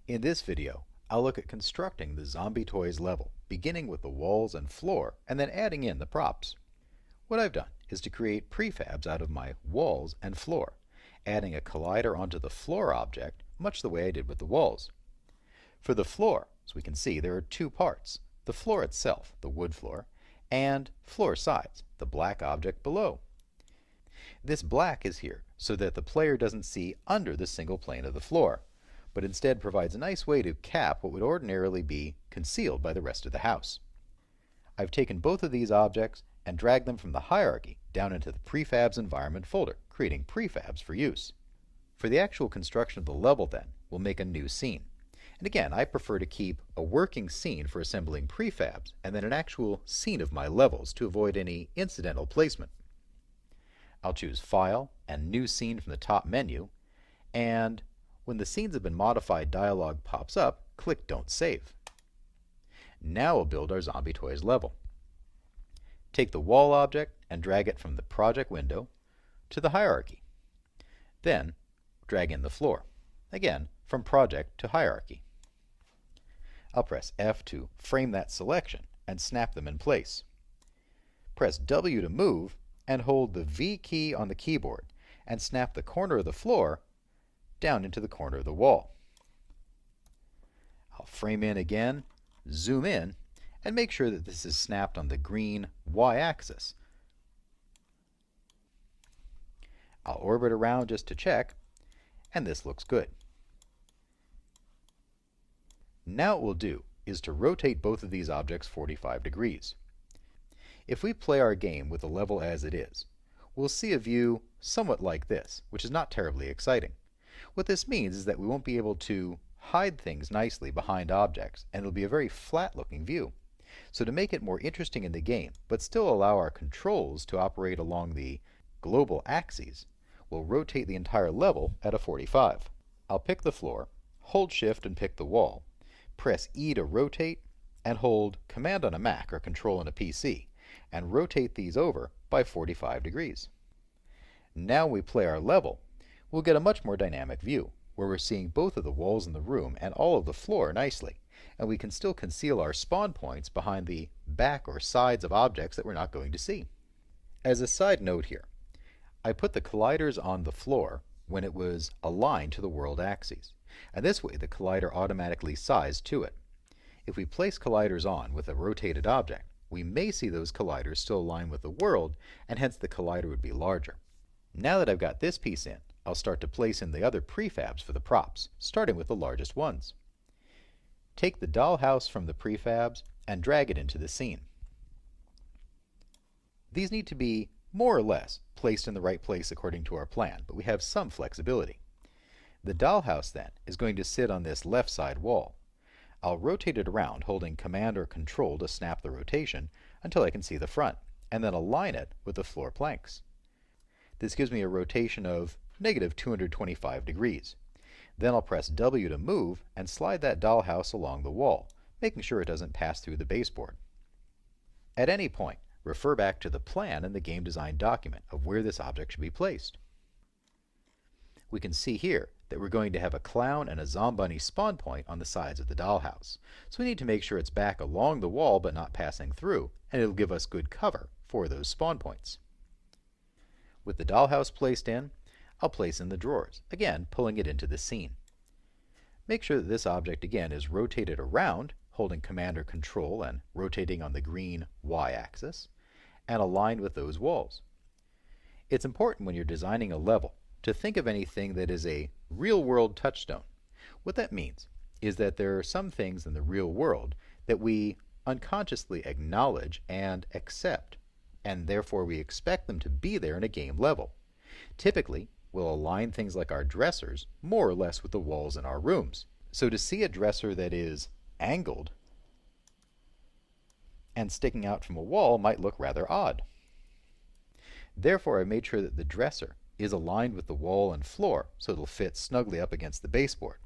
In this video, I'll look at constructing the Zombie Toys level, beginning with the walls and floor, and then adding in the props. What I've done is to create prefabs out of my walls and floor, adding a collider onto the floor object, much the way I did with the walls. For the floor, as we can see, there are two parts: the floor itself, the wood floor, and floor sides, the black object below. This black is here so that the player doesn't see under the single plane of the floor, but instead provides a nice way to cap what would ordinarily be concealed by the rest of the house. I've taken both of these objects and dragged them from the hierarchy down into the Prefabs environment folder, creating prefabs for use. For the actual construction of the level then, we'll make a new scene. And again, I prefer to keep a working scene for assembling prefabs and then an actual scene of my levels to avoid any incidental placement. I'll choose File and New Scene from the top menu, and when the Scenes Have Been Modified dialog pops up, click Don't Save. Now we'll build our Zombie Toys level. Take the wall object and drag it from the project window to the hierarchy. Then drag in the floor, again from project to hierarchy. I'll press F to frame that selection and snap them in place. Press W to move and hold the V key on the keyboard and snap the corner of the floor down into the corner of the wall. I'll frame in again, zoom in, and make sure that this is snapped on the green Y-axis. I'll orbit around just to check, and this looks good. Now what we'll do is to rotate both of these objects 45 degrees. If we play our game with the level as it is, we'll see a view somewhat like this, which is not terribly exciting. What this means is that we won't be able to hide things nicely behind objects, and it'll be a very flat-looking view. So to make it more interesting in the game, but still allow our controls to operate along the global axes, we'll rotate the entire level at a 45. I'll pick the floor, hold Shift and pick the wall, press E to rotate, and hold Command on a Mac or Control on a PC, and rotate these over by 45 degrees. Now we play our level, we'll get a much more dynamic view, where we're seeing both of the walls in the room and all of the floor nicely, and we can still conceal our spawn points behind the back or sides of objects that we're not going to see. As a side note here, I put the colliders on the floor when it was aligned to the world axes, and this way the collider automatically sized to it. If we place colliders on with a rotated object, we may see those colliders still align with the world, and hence the collider would be larger. Now that I've got this piece in, I'll start to place in the other prefabs for the props, starting with the largest ones. Take the dollhouse from the prefabs and drag it into the scene. These need to be more or less placed in the right place according to our plan, but we have some flexibility. The dollhouse then is going to sit on this left side wall. I'll rotate it around holding Command or Control to snap the rotation until I can see the front, and then align it with the floor planks. This gives me a rotation of -225 degrees. Then I'll press W to move and slide that dollhouse along the wall, making sure it doesn't pass through the baseboard. At any point, refer back to the plan in the game design document of where this object should be placed. We can see here that we're going to have a clown and a Zombunny spawn point on the sides of the dollhouse, so we need to make sure it's back along the wall but not passing through, and it'll give us good cover for those spawn points. With the dollhouse placed in, I'll place in the drawers, again pulling it into the scene. Make sure that this object again is rotated around, holding Command or Control and rotating on the green Y-axis, and aligned with those walls. It's important when you're designing a level to think of anything that is a real-world touchstone. What that means is that there are some things in the real world that we unconsciously acknowledge and accept, and therefore we expect them to be there in a game level. Typically, we'll align things like our dressers more or less with the walls in our rooms. So to see a dresser that is angled and sticking out from a wall might look rather odd. Therefore, I made sure that the dresser is aligned with the wall and floor so it'll fit snugly up against the baseboard.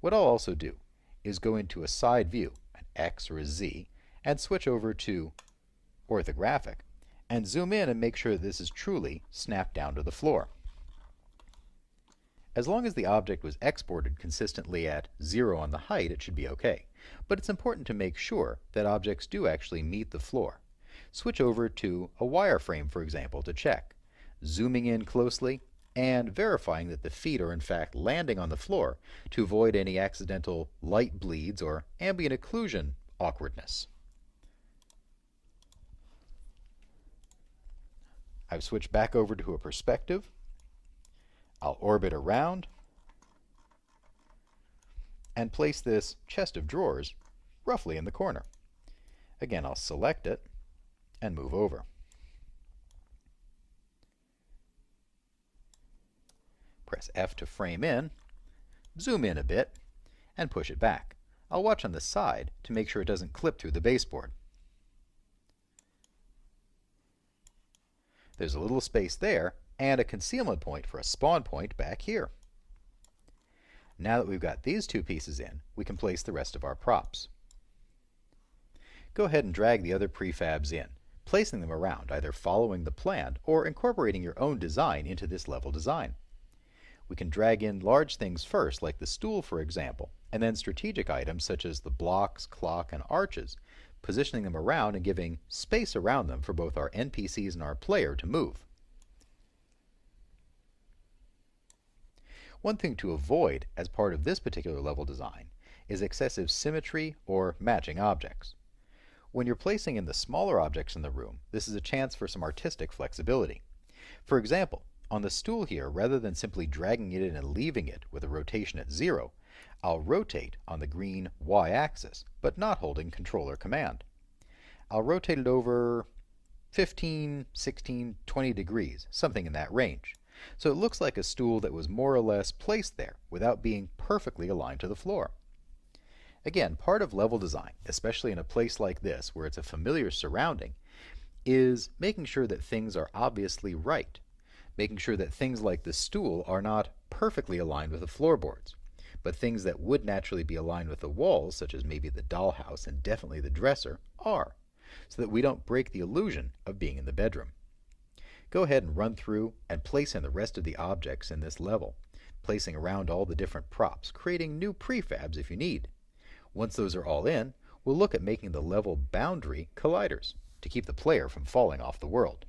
What I'll also do is go into a side view, an X or a Z, and switch over to orthographic, and zoom in and make sure that this is truly snapped down to the floor. As long as the object was exported consistently at 0 on the height, it should be okay. But it's important to make sure that objects do actually meet the floor. Switch over to a wireframe, for example, to check, zooming in closely and verifying that the feet are in fact landing on the floor to avoid any accidental light bleeds or ambient occlusion awkwardness. I've switched back over to a perspective. I'll orbit around and place this chest of drawers roughly in the corner. Again, I'll select it and move over. Press F to frame in, zoom in a bit, and push it back. I'll watch on the side to make sure it doesn't clip through the baseboard. There's a little space there and a concealment point for a spawn point back here. Now that we've got these two pieces in, we can place the rest of our props. Go ahead and drag the other prefabs in, placing them around, either following the plan or incorporating your own design into this level design. We can drag in large things first, like the stool for example, and then strategic items such as the blocks, clock, and arches, positioning them around and giving space around them for both our NPCs and our player to move. One thing to avoid as part of this particular level design is excessive symmetry or matching objects. When you're placing in the smaller objects in the room, this is a chance for some artistic flexibility. For example, on the stool here, rather than simply dragging it in and leaving it with a rotation at 0, I'll rotate on the green Y-axis, but not holding Control or Command. I'll rotate it over 15, 16, 20 degrees, something in that range. So it looks like a stool that was more or less placed there without being perfectly aligned to the floor. Again, part of level design, especially in a place like this where it's a familiar surrounding, is making sure that things are obviously right. Making sure that things like the stool are not perfectly aligned with the floorboards, but things that would naturally be aligned with the walls, such as maybe the dollhouse and definitely the dresser, are, so that we don't break the illusion of being in the bedroom. Go ahead and run through and place in the rest of the objects in this level, placing around all the different props, creating new prefabs if you need. Once those are all in, we'll look at making the level boundary colliders to keep the player from falling off the world.